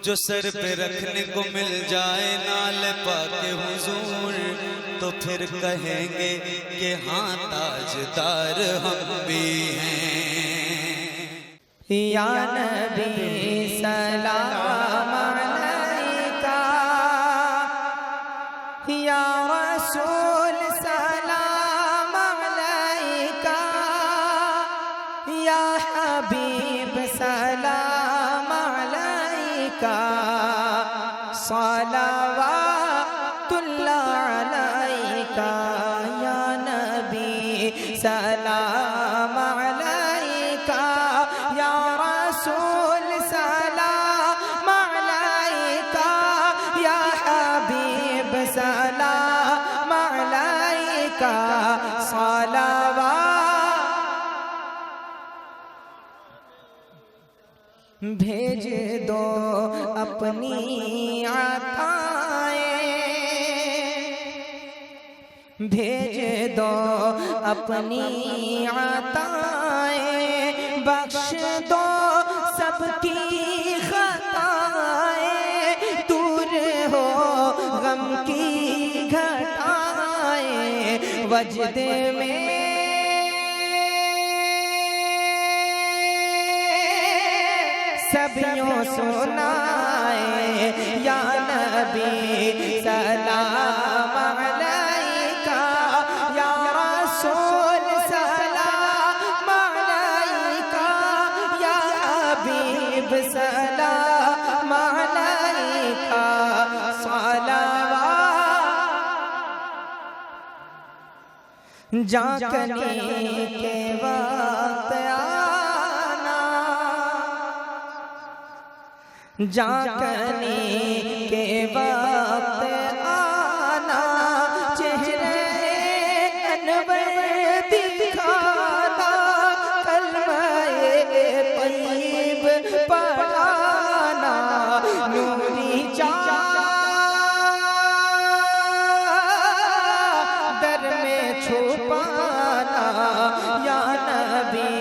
जो सर पे रखने को मिल जाए नाल पाके हुजूर, तो फिर कहेंगे कि हाँ ताजदार हम भी हैं। या नबी सलाम अलैका, या रसूल सलाम अलैका, या हबीब सलाम अलैका, सलावतुल्लाह अलैका। या नबी सलाम अलैका, या रसूल सलाम अलैका, या हबीब सलाम अलैका, सलावत भेज दो अपनी अताएं, भेज दो अपनी अताएं, बख्श दो सबकी खताएं, दूर हो गम की घटाएं, वजद में सबियों सुनाए। या नबी सलाम अलैका, या रसूल सलाम अलैका, या हबीब सलाम अलैका, सलावत जाकने के वक्त आना, जाकने के वक्त आना, चेहरे अनवर दिखाना, कलमे तय्यब पढ़ाना, नूरी चादर में छुपाना। या नबी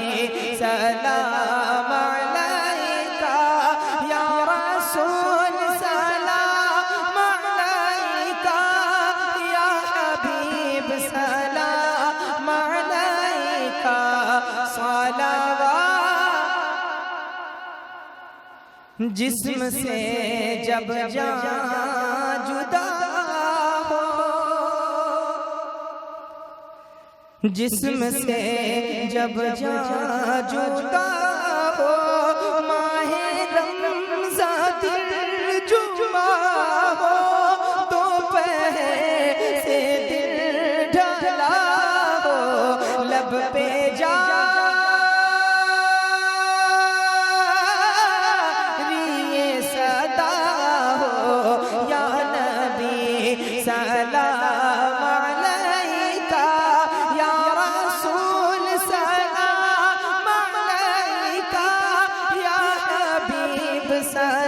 सलाम अलैका, या रसूल सलाम अलैका, या हबीब सलाम अलैका, सलावत जिस्म से जब जान जुदा हो, जिस्म से जब जान जुदा हो, माहे रमज़ान दिल जुमा हो, दोपहर से दिल ढला हो, लब पे जारिये सदा हो। या नबी सलाम अलैका, या रसूल सलाम अलैका, या हबीब सलाम